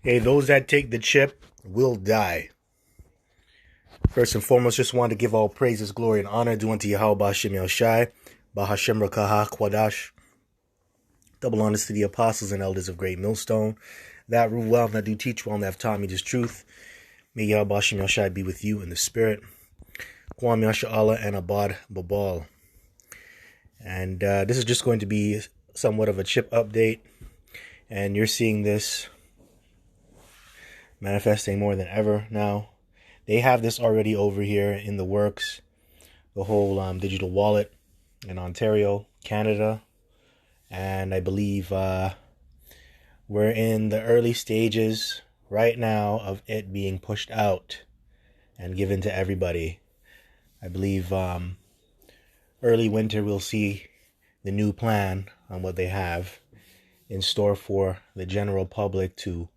Hey, those that take the chip will die. First and foremost, just want to give all praises, glory, and honor due unto Yahweh Bashim Yahushai, Bahashem Rakaha Kwadash. Double honors to the apostles and elders of Great Millstone, that rule well, that do teach well, and that have taught me this truth. May Yahweh Bashim Yahushai be with you in the spirit. Kwam Yasha Allah and Abad Babal. And this is just going to be somewhat of a chip update. And you're seeing this manifesting more than ever now. They have this already over here in the works. The whole digital wallet in Ontario, Canada. And I believe we're in the early stages right now of it being pushed out and given to everybody. I believe early winter we'll see the new plan on what they have in store for the general public to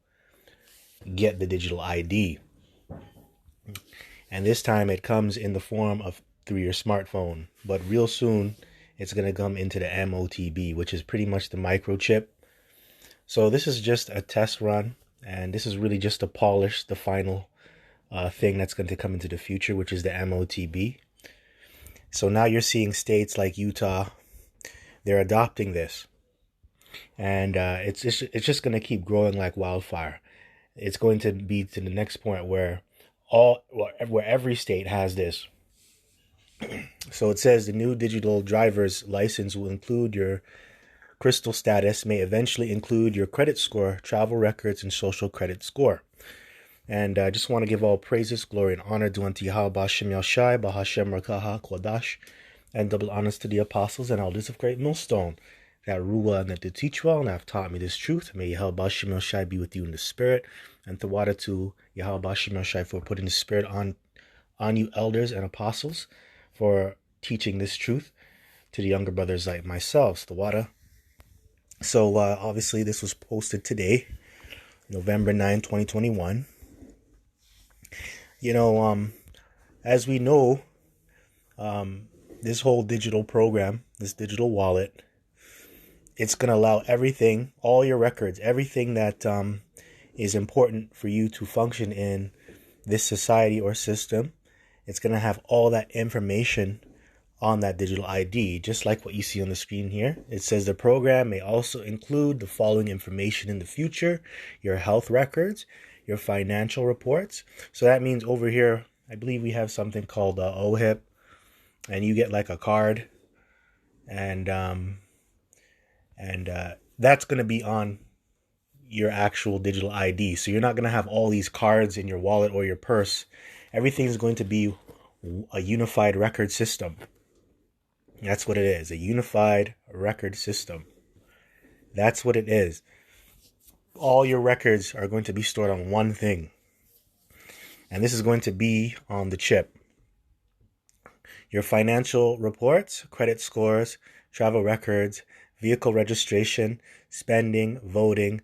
get the digital ID. And this time it comes in the form of through your smartphone. But real soon it's going to come into the MOTB, which is pretty much the microchip. So this is just a test run. And this is really just to polish the final thing that's going to come into the future, which is the MOTB. So now you're seeing states like Utah, they're adopting this. And it's just going to keep growing like wildfire. It's going to be to the next point where every state has this. So it says the new digital driver's license will include your crystal status, may eventually include your credit score, travel records, and social credit score. And I just want to give all praises, glory, and honor due unto Yahweh Bashim Yahushai, Bahashem Rakaha Kwadash, and double honors to the apostles and elders of Great Millstone, that rule and that teach well, and have taught me this truth. May Yahweh Bashim Yahushai be with you in the spirit, and Tawada to Yahweh Bashim Yahushai for putting the spirit on you elders and apostles, for teaching this truth to the younger brothers like myself, Tawada. So obviously this was posted today, November 9, 2021. You know, as we know, this whole digital program, this digital wallet, it's going to allow everything, all your records, everything that is important for you to function in this society or system. It's going to have all that information on that digital ID, just like what you see on the screen here. It says the program may also include the following information in the future: your health records, your financial reports. So that means over here, I believe we have something called OHIP, and you get like a card, and that's going to be on your actual digital ID. So you're not going to have all these cards in your wallet or your purse. Everything is going to be a unified record system. That's what it is, a unified record system. That's what it is. All your records are going to be stored on one thing. And this is going to be on the chip. Your financial reports, credit scores, travel records, vehicle registration, spending, voting,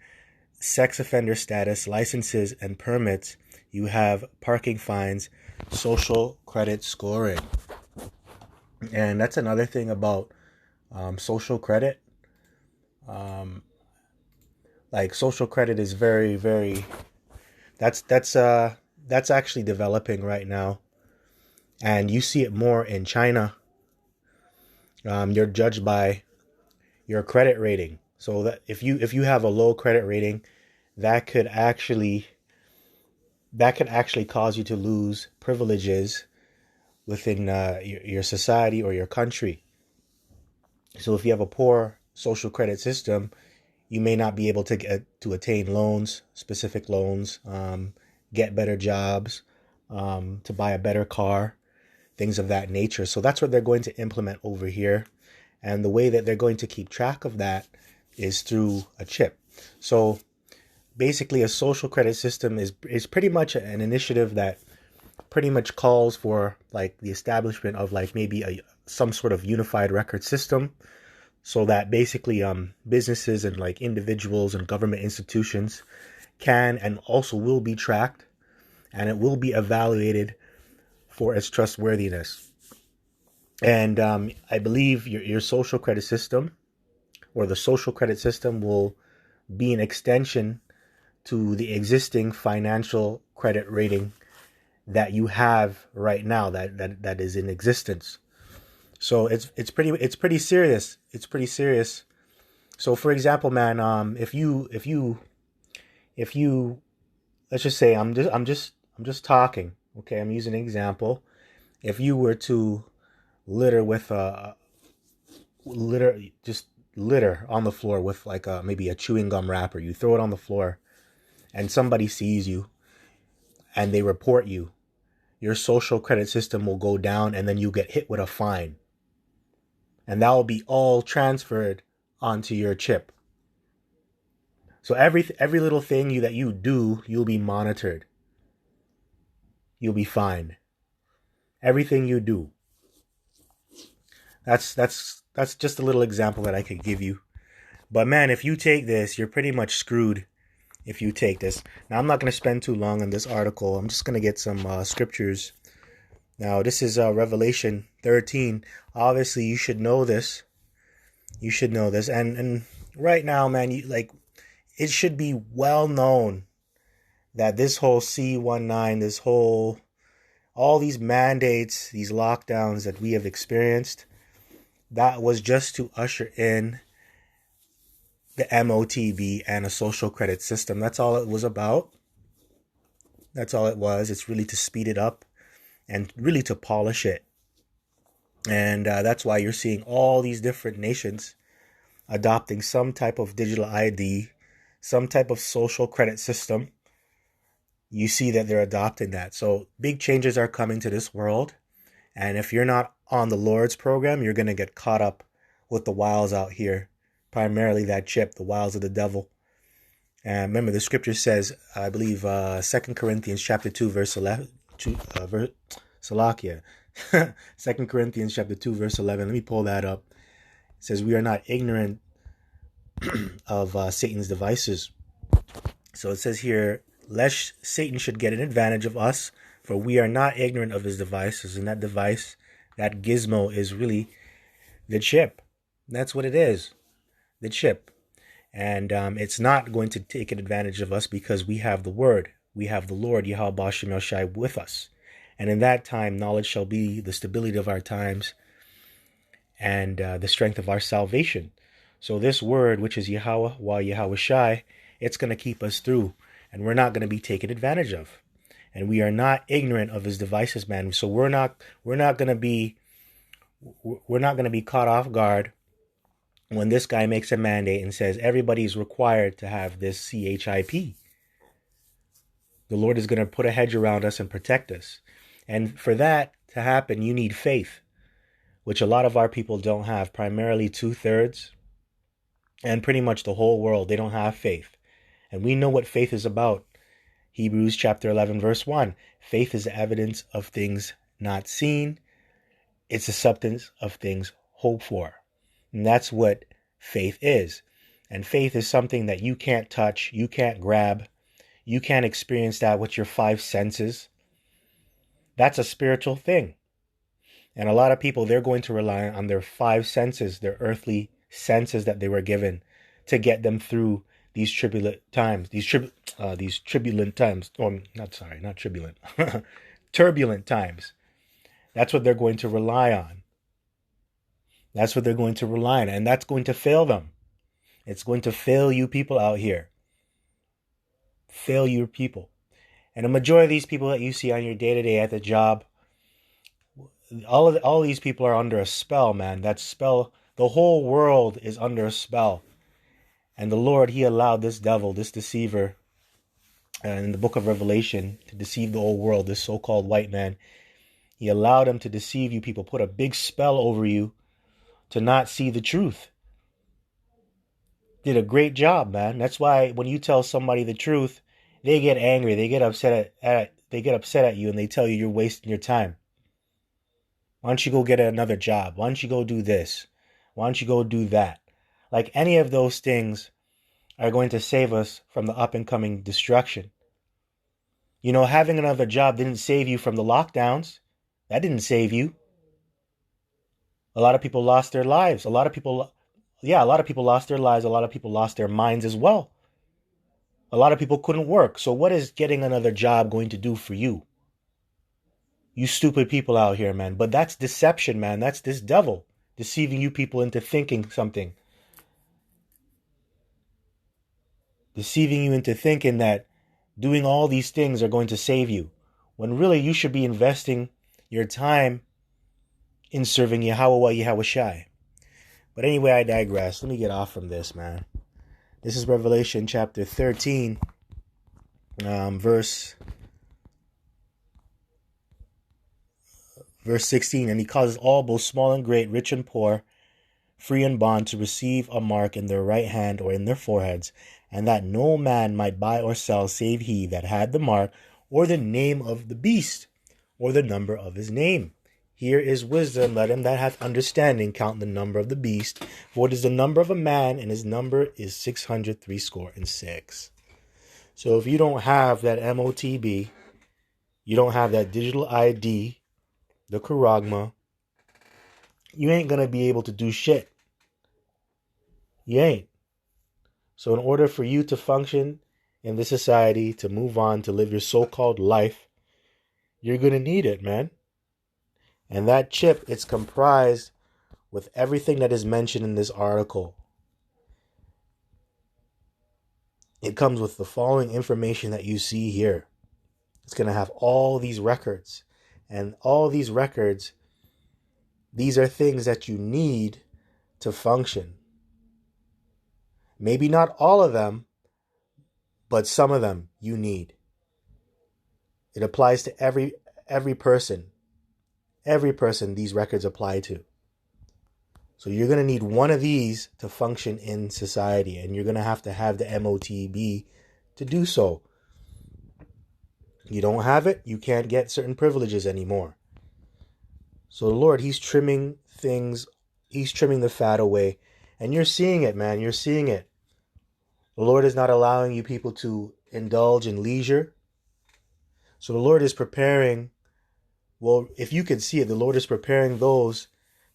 sex offender status, licenses and permits. You have parking fines, social credit scoring. And that's another thing about social credit. Like social credit is very, very, that's actually developing right now. And you see it more in China. You're judged by your credit rating. So that if you have a low credit rating, that could actually cause you to lose privileges within your society or your country. So if you have a poor social credit system, you may not be able to attain loans, specific loans, get better jobs, to buy a better car, things of that nature. So that's what they're going to implement over here. And the way that they're going to keep track of that is through a chip. So basically a social credit system is pretty much an initiative that pretty much calls for like the establishment of like maybe some sort of unified record system, so that basically businesses and like individuals and government institutions can and also will be tracked, and it will be evaluated for its trustworthiness. And I believe your social credit system, or the social credit system, will be an extension to the existing financial credit rating that you have right now, that is in existence. So it's pretty serious. It's pretty serious. So for example, man, if you let's just say I'm just talking. Okay, I'm using an example. If you were to litter with litter just litter on the floor with like maybe a chewing gum wrapper, you throw it on the floor, and somebody sees you and they report you, your social credit system will go down, and then you get hit with a fine, and that will be all transferred onto your chip. So every little thing that you do, you'll be monitored. You'll be fined. Everything you do. That's just a little example that I could give you. But man, if you take this, you're pretty much screwed. If you take this. Now, I'm not going to spend too long on this article. I'm just going to get some scriptures. Now, this is Revelation 13. Obviously, you should know this. You should know this. And right now, man, it should be well known that this whole C-19, all these mandates, these lockdowns that we have experienced, that was just to usher in the MOTB and a social credit system. That's all it was about. That's all it was. It's really to speed it up and really to polish it. And that's why you're seeing all these different nations adopting some type of digital ID, some type of social credit system. You see that they're adopting that. So big changes are coming to this world. And if you're not on the Lord's program, you're going to get caught up with the wiles out here. Primarily that chip, the wiles of the devil. And remember, the scripture says, I believe, 2 Corinthians chapter 2, verse 11. Salakia. 2 Corinthians chapter 2, verse 11. Let me pull that up. It says, we are not ignorant of Satan's devices. So it says here, lest Satan should get an advantage of us, for we are not ignorant of his devices. And that device, that gizmo, is really the chip. That's what it is. The chip. And it's not going to take advantage of us because we have the word. We have the Lord, Yahweh Bashem Yashai, with us. And in that time, knowledge shall be the stability of our times and the strength of our salvation. So this word, which is Yahweh, Yahweh Shai, it's going to keep us through. And we're not going to be taken advantage of. And we are not ignorant of his devices, man. So we're not going to be caught off guard when this guy makes a mandate and says everybody's required to have this CHIP. The Lord is going to put a hedge around us and protect us. And for that to happen, you need faith, which a lot of our people don't have, primarily 2/3, and pretty much the whole world. They don't have faith. And we know what faith is about. Hebrews chapter 11, verse 1. Faith is the evidence of things not seen. It's the substance of things hoped for. And that's what faith is. And faith is something that you can't touch, you can't grab, you can't experience that with your 5 senses. That's a spiritual thing. And a lot of people, they're going to rely on their 5 senses, their earthly senses that they were given to get them through these turbulent times. Turbulent times. That's what they're going to rely on. That's what they're going to rely on. And that's going to fail them. It's going to fail you people out here. Fail your people. And a majority of these people that you see on your day-to-day at the job, all these people are under a spell, man. That spell, the whole world is under a spell. And the Lord, he allowed this devil, this deceiver, in the book of Revelation, to deceive the whole world, this so-called white man. He allowed him to deceive you people, put a big spell over you to not see the truth. Did a great job, man. That's why when you tell somebody the truth, they get angry. They get upset at you, and they tell you you're wasting your time. Why don't you go get another job? Why don't you go do this? Why don't you go do that? Like any of those things are going to save us from the up and coming destruction. You know, having another job didn't save you from the lockdowns. That didn't save you. A lot of people lost their lives. A lot of people lost their lives. A lot of people lost their minds as well. A lot of people couldn't work. So what is getting another job going to do for you? You stupid people out here, man. But that's deception, man. That's this devil deceiving you people into thinking something. Deceiving you into thinking that doing all these things are going to save you. When really you should be investing your time in serving Yahweh Yahushai. But anyway, I digress. Let me get off from this, man. This is Revelation chapter 13, verse 16. And he causes all, both small and great, rich and poor, free and bond, to receive a mark in their right hand or in their foreheads, and that no man might buy or sell save he that had the mark, or the name of the beast, or the number of his name. Here is wisdom. Let him that hath understanding count the number of the beast, for it is the number of a man, and his number is 666. So if you don't have that MOTB, you don't have that digital ID, the charagma, you ain't going to be able to do shit. You ain't. So in order for you to function in this society, to move on, to live your so-called life, you're going to need it, man. And that chip, it's comprised with everything that is mentioned in this article. It comes with the following information that you see here. It's going to have all these records. And all these records, these are things that you need to function. Maybe not all of them, but some of them you need. It applies to every person. Every person these records apply to. So you're going to need one of these to function in society, and you're going to have the MOTB to do so. You don't have it, you can't get certain privileges anymore. So the Lord, he's trimming things, he's trimming the fat away, and you're seeing it, man, you're seeing it. The Lord is not allowing you people to indulge in leisure. So the Lord is preparing, well, if you can see it, the Lord is preparing those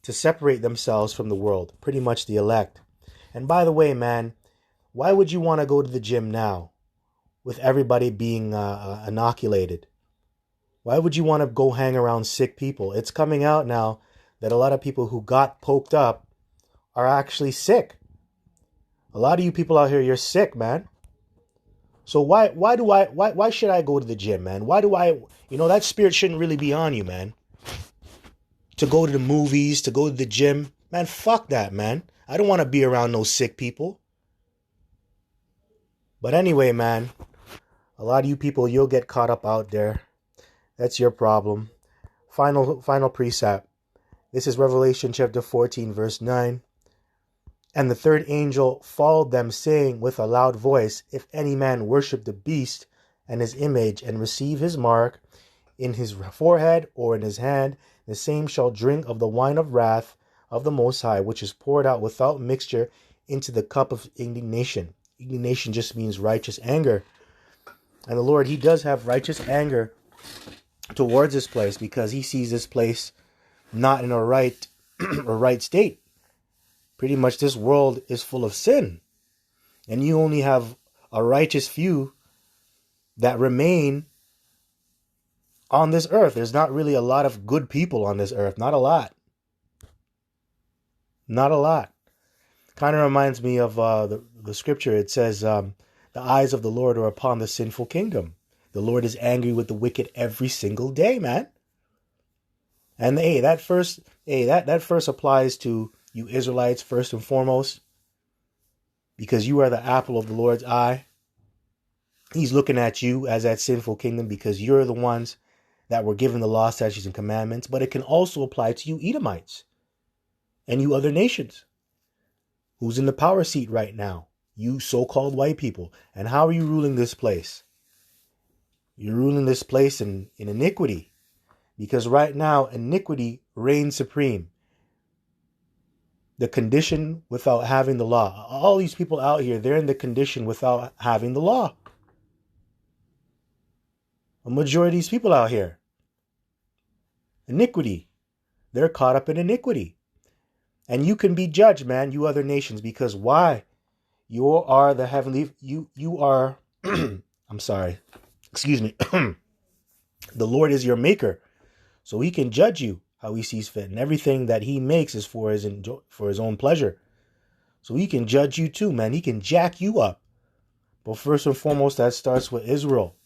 to separate themselves from the world, pretty much the elect. And by the way, man, why would you want to go to the gym now with everybody being inoculated? Why would you want to go hang around sick people? It's coming out now that a lot of people who got poked up are actually sick. A lot of you people out here, you're sick, man. So why should I go to the gym, man? Why do I, that spirit shouldn't really be on you, man. To go to the movies, to go to the gym, man, fuck that, man. I don't want to be around no sick people. But anyway, man, a lot of you people, you'll get caught up out there. That's your problem. Final precept. This is Revelation chapter 14, verse 9. And the third angel followed them, saying with a loud voice, if any man worship the beast and his image, and receive his mark in his forehead or in his hand, the same shall drink of the wine of wrath of the Most High, which is poured out without mixture into the cup of indignation. Indignation just means righteous anger. And the Lord, he does have righteous anger towards this place, because he sees this place not in a right state. Pretty much this world is full of sin. And you only have a righteous few that remain on this earth. There's not really a lot of good people on this earth. Not a lot. Not a lot. Kind of reminds me of the scripture. It says, the eyes of the Lord are upon the sinful kingdom. The Lord is angry with the wicked every single day, man. And hey, that first applies to you Israelites first and foremost, because you are the apple of the Lord's eye. He's looking at you as that sinful kingdom because you're the ones that were given the law, statutes, and commandments. But it can also apply to you Edomites and you other nations. Who's in the power seat right now? You so-called white people. And how are you ruling this place? You're ruling this place in iniquity. Because right now, iniquity reigns supreme. The condition without having the law. All these people out here, they're in the condition without having the law. A majority of these people out here. Iniquity. They're caught up in iniquity. And you can be judged, man, you other nations, because why? You are the heavenly, you are I'm sorry. Excuse me. The Lord is your maker, so he can judge you how he sees fit. And everything that he makes is for his own pleasure. So he can judge you too, man. He can jack you up. But first and foremost, that starts with Israel.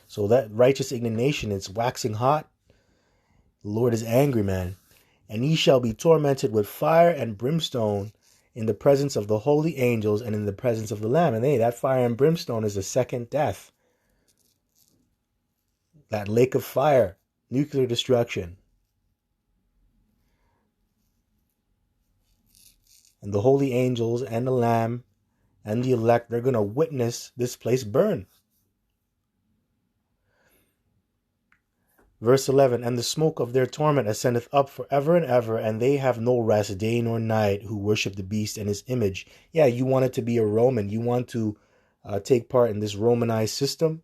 So that righteous indignation is waxing hot. The Lord is angry, man. And ye shall be tormented with fire and brimstone in the presence of the holy angels and in the presence of the Lamb. And hey, that fire and brimstone is the second death. That lake of fire, nuclear destruction. And the holy angels and the Lamb and the elect, they're going to witness this place burn. Verse 11, and the smoke of their torment ascendeth up forever and ever, and they have no rest day nor night who worship the beast and his image. Yeah, you want it to be a Roman. You want to take part in this Romanized system.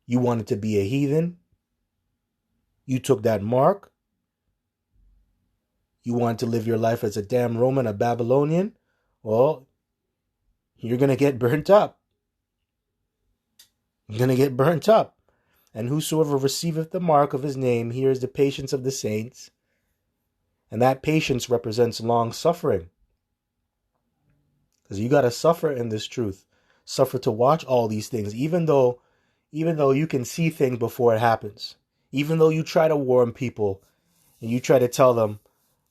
You want it to be a heathen. You took that mark. You want to live your life as a damn Roman, a Babylonian. Well, you're going to get burnt up. You're going to get burnt up. And whosoever receiveth the mark of his name, here is the patience of the saints. And that patience represents long suffering. Because you got to suffer in this truth. Suffer to watch all these things, even though you can see things before it happens. Even though you try to warn people and you try to tell them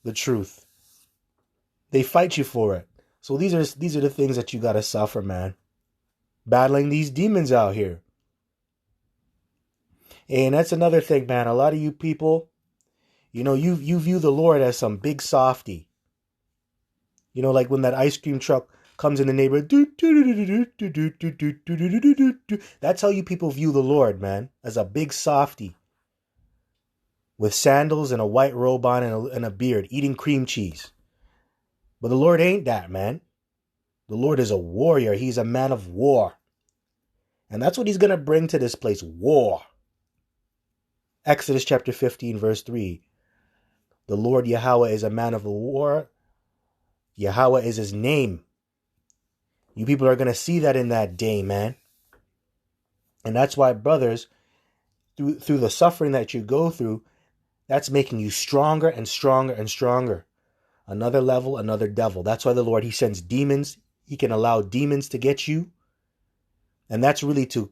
the truth. They fight you for it. So these are the things that you got to suffer, man. Battling these demons out here. And that's another thing, man. A lot of you people, you view the Lord as some big softy. Like when that ice cream truck comes in the neighborhood. That's how you people view the Lord, man. As a big softy. With sandals and a white robe on and a beard. Eating cream cheese. But the Lord ain't that, man. The Lord is a warrior. He's a man of war. And that's what he's going to bring to this place. War. Exodus chapter 15, verse 3. The Lord Yahweh is a man of war. Yahweh is his name. You people are going to see that in that day, man. And that's why, brothers, through the suffering that you go through, that's making you stronger and stronger and stronger. Another level, another devil. That's why the Lord, he sends demons. He can allow demons to get you. And that's really to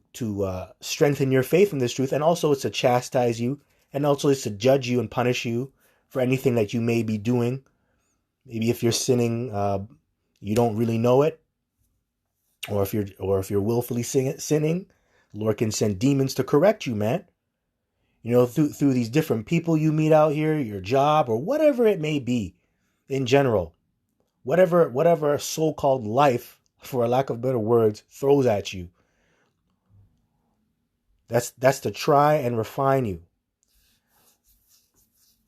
strengthen your faith in this truth. And also it's to chastise you. And also it's to judge you and punish you for anything that you may be doing. Maybe if you're sinning, you don't really know it. Or if you're willfully sinning, the Lord can send demons to correct you, man. Through these different people you meet out here, your job, or whatever it may be in general. Whatever so-called life, for a lack of better words, throws at you. That's to try and refine you.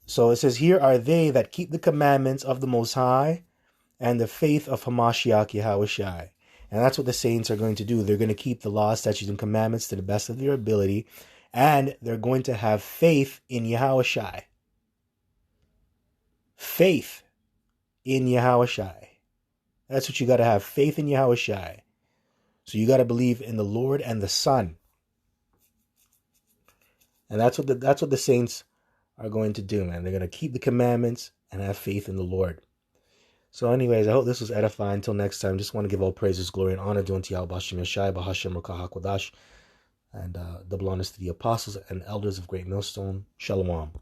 So it says, here are they that keep the commandments of the Most High and the faith of Hamashiach Yahushai. And that's what the saints are going to do. They're going to keep the law, statutes, and commandments to the best of their ability. And they're going to have faith in Yahushai. Faith in Yahushai. That's what you got to have. Faith in Yahushai. So you got to believe in the Lord and the Son. And that's what the saints are going to do, man. They're going to keep the commandments and have faith in the Lord. So anyways, I hope this was edifying. Until next time, just want to give all praises, glory, and honor to Yahweh Bashim Yeshai, Bahashem Rakah HaKodash, and double honors to the apostles and elders of Great Millstone. Shalom.